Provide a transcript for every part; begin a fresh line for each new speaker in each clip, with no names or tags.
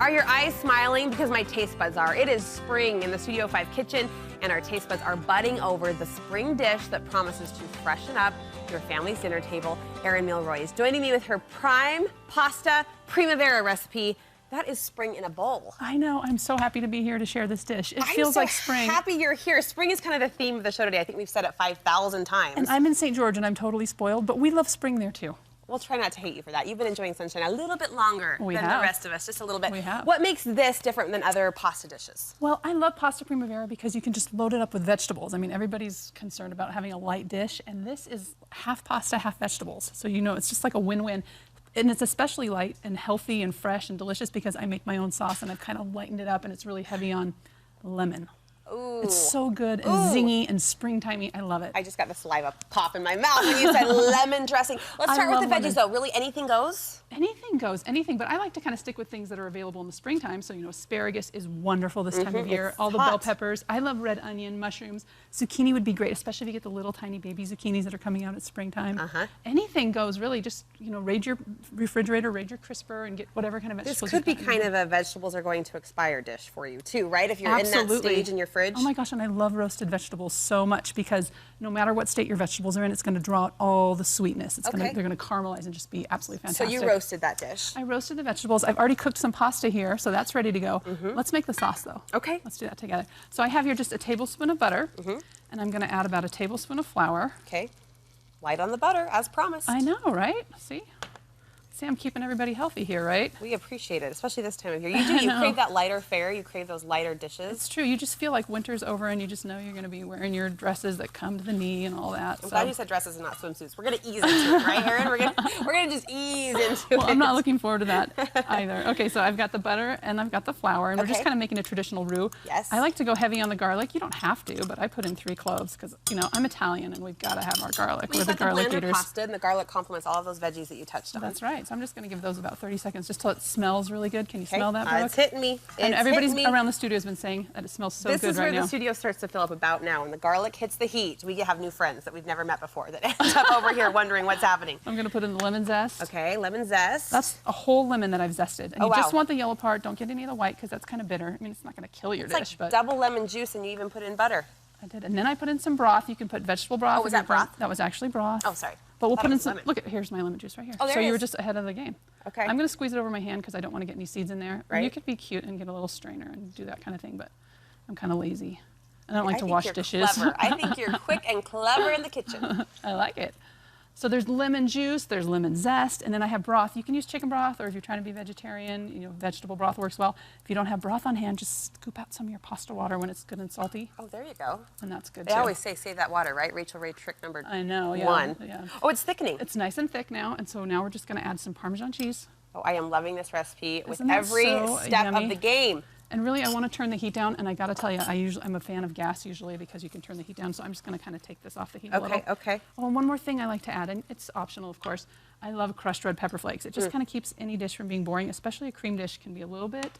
Are your eyes smiling? Because my taste buds are. It is spring in the Studio 5 kitchen, and our taste buds are budding over the spring dish that promises to freshen up your family's dinner table. Erin Mylroie is joining me with her prime pasta Primavera recipe. That is spring in a bowl.
I know. I'm so happy to be here to share this dish. It feels like spring.
I'm so happy you're here. Spring is kind of the theme of the show today. I think we've said it 5,000 times.
And I'm in St. George, and I'm totally spoiled, but we love spring there, too.
We'll try not to hate you for that. You've been enjoying sunshine a little bit longer than the rest of us, just a little bit.
We have.
What makes this different than other pasta dishes?
Well, I love pasta Primavera because you can just load it up with vegetables. I mean, everybody's concerned about having a light dish, and this is half pasta, half vegetables. So, you know, it's just like a win-win. And it's especially light and healthy and fresh and delicious because I make my own sauce, and I've kind of lightened it up, and it's really heavy on lemon. Ooh. It's so good and zingy and springtimey. I love it.
I just got the saliva pop in my mouth when you said lemon dressing. Let's start with the veggies, though. Really, anything goes?
Anything goes, anything. But I like to kind of stick with things that are available in the springtime. So, you know, asparagus is wonderful this time of year. All the bell peppers. I love red onion, mushrooms. Zucchini would be great, especially if you get the little tiny baby zucchinis that are coming out at springtime. Anything goes, really. Just, you know, raid your refrigerator, raid your crisper, and get whatever kind of vegetables.
This could be kind of a vegetables are going to expire dish for you, too, right? If you're in that stage in your fridge.
Oh my gosh, and I love roasted vegetables so much because no matter what state your vegetables are in, it's going to draw out all the sweetness. It's they're going to caramelize and just be absolutely fantastic.
So you roasted that dish.
I roasted the vegetables. I've already cooked some pasta here, so that's ready to go. Let's make the sauce, though.
Okay.
Let's do that together. So I have here just a tablespoon of butter, and I'm going to add about a tablespoon of flour.
Okay. Light on the butter, as promised.
I know, right? See? See, I'm keeping everybody healthy here, right?
We appreciate it, especially this time of year. You do. You crave that lighter fare. You crave those lighter dishes.
It's true. You just feel like winter's over, and you just know you're going to be wearing your dresses that come to the knee and all that.
I'm glad you said dresses and not swimsuits. We're going to ease into it, right, Erin? We're going to just ease into it.
Well, I'm not looking forward to that either. Okay, so I've got the butter and I've got the flour, and we're just kind of making a traditional roux.
Yes.
I like to go heavy on the garlic. You don't have to, but I put in 3 cloves because, you know, I'm Italian, and we've got to have our garlic. We're the garlic eaters.
Pasta and the garlic complements all of those veggies that you touched on.
That's right. So I'm just going to give those about 30 seconds just till it smells really good. Can you smell that, Brooke?
It's hitting me.
And everybody around the studio has been saying that it smells so good right now.
This is where the studio starts to fill up about now. When the garlic hits the heat, we have new friends that we've never met before that end up over here wondering what's happening.
I'm going to put in the lemon zest.
Okay, lemon zest.
That's a whole lemon that I've zested. And you just want the yellow part. Don't get any of the white because that's kind of bitter. I mean, it's not going to kill your dish.
Like double lemon juice, and you even put in butter.
I did. And then I put in some broth. You can put vegetable broth.
Oh, was that broth?
That was actually broth.
Oh, sorry.
But we'll put in some, look, here's my lemon juice right here.
Oh, there
so
it
you were
is.
just ahead of the game.
Okay.
I'm going to squeeze it over my hand because I don't want to get any seeds in there.
Right.
You could be cute and get a little strainer and do that kind of thing, but I'm kind of lazy. And I don't like to wash dishes.
Clever. I think you're quick and clever in the kitchen.
I like it. So there's lemon juice, there's lemon zest, and then I have broth. You can use chicken broth, or if you're trying to be vegetarian, you know, vegetable broth works well. If you don't have broth on hand, just scoop out some of your pasta water when it's good and salty.
Oh, there you go.
And that's good,
They
too.
always say, save that water, right? Rachel Ray trick number
I know, yeah.
1.
Yeah.
Oh, it's thickening.
It's nice and thick now, and so now we're just going to add some Parmesan cheese.
Oh, I am loving this recipe with
Isn't that
every
so
step
yummy?
of the game.
And really, I want to turn the heat down, and I got to tell you, I'm a fan of gas usually because you can turn the heat down, so I'm just going to kind of take this off the heat a little.
Okay.
Oh, and one more thing I like to add, and it's optional, of course. I love crushed red pepper flakes. It just kind of keeps any dish from being boring, especially a cream dish can be a little bit,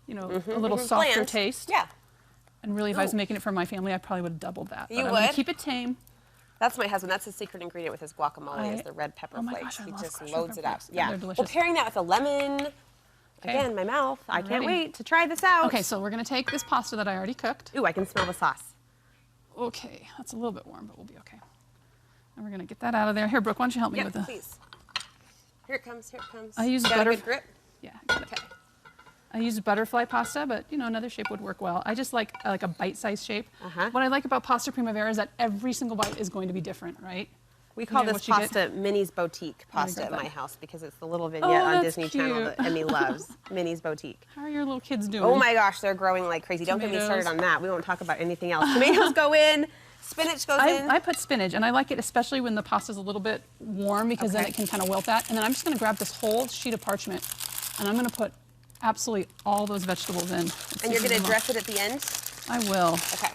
you know, a little softer
bland
taste.
Yeah.
And really, if I was making it for my family, I probably would have doubled that. But
You
I'm
would?
gonna keep it tame.
That's my husband. That's his secret ingredient with his guacamole is the red pepper flakes.
Gosh,
he
love
just
crushed
loads
red
it up.
pepper flakes.
Yeah.
They're delicious.
Well, pairing that with a lemon. Again, my mouth. I can't wait to try this out.
Okay, so we're going to take this pasta that I already cooked.
Ooh, I can smell the sauce.
Okay, that's a little bit warm, but we'll be okay. And we're going to get that out of there. Here, Brooke, why don't you help me with this?
Please. Here it comes, here it comes.
I use
got
butter.
a good grip?
Yeah, I got it. I use butterfly pasta, but you know, another shape would work well. I just like a bite-sized shape. What I like about pasta Primavera is that every single bite is going to be different, right?
We call this pasta Minnie's Boutique pasta at my house because it's the little vignette on Disney Channel that Emmy loves. Minnie's Boutique.
How are your little kids doing?
Oh my gosh, they're growing like crazy. Don't get me started on that. We won't talk about anything else. Tomatoes go in. Spinach goes in.
I put spinach, and I like it especially when the pasta's a little bit warm because then it can kind of wilt that. And then I'm just going to grab this whole sheet of parchment, and I'm going to put absolutely all those vegetables in.
And you're going to dress it at the end?
I will.
Okay.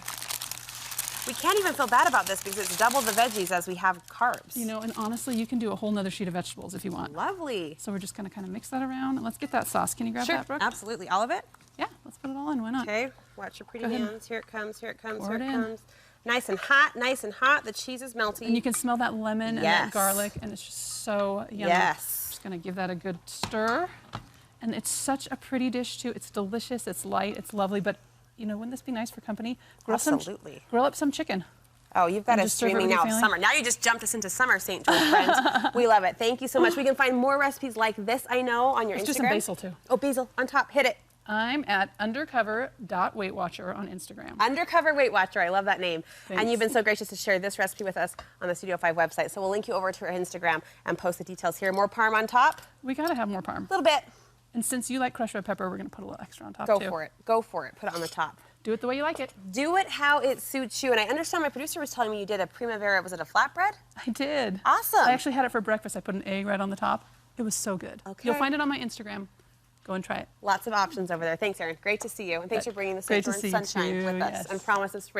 We can't even feel bad about this because it's double the veggies as we have carbs.
You know, and honestly, you can do a whole nother sheet of vegetables if you want.
Lovely.
So we're just going to kind of mix that around. And let's get that sauce. Can you grab that, Brooke?
Absolutely. All of it?
Yeah, let's put it all in. Why not?
Okay. Watch your pretty hands. Here it comes. Here it comes.
Pour
here it
it in.
comes. Nice and hot. Nice and hot. The cheese is melty.
And you can smell that lemon and that garlic, and it's just so yummy.
Yes.
Just going to give that a good stir. And it's such a pretty dish too. It's delicious, it's light, it's lovely, but you know, wouldn't this be nice for company?
Absolutely.
Grill up some chicken.
Oh, you've got
And
us
just serve it
dreaming
with your
now of
family.
summer. Now you just jumped us into summer, St. George friends. We love it. Thank you so much. We can find more recipes like this, I know, on your
Let's
Instagram.
do some basil too.
Oh, basil on top. Hit it.
I'm at undercover.weightwatcher on Instagram.
Undercover Weight Watcher. I love that name.
Thanks.
And you've been so gracious to share this recipe with us on the Studio 5 website. So we'll link you over to our Instagram and post the details here. More parm on top.
We gotta have more parm.
A little bit.
And since you like crushed red pepper, we're gonna put a little extra on top
Go
too.
for it. Go for it. Put it on the top.
Do it the way you like it.
Do it how it suits you. And I understand my producer was telling me you did a Primavera. Was it a flatbread?
I did.
Awesome.
I actually had it for breakfast. I put an egg right on the top. It was so good.
Okay.
You'll find it on my Instagram. Go and try it.
Lots of options over there. Thanks, Erin. Great to see you. And thanks for bringing the
Great to
St.
see
George
you
sunshine
too,
with us
yes.
and promise of spring.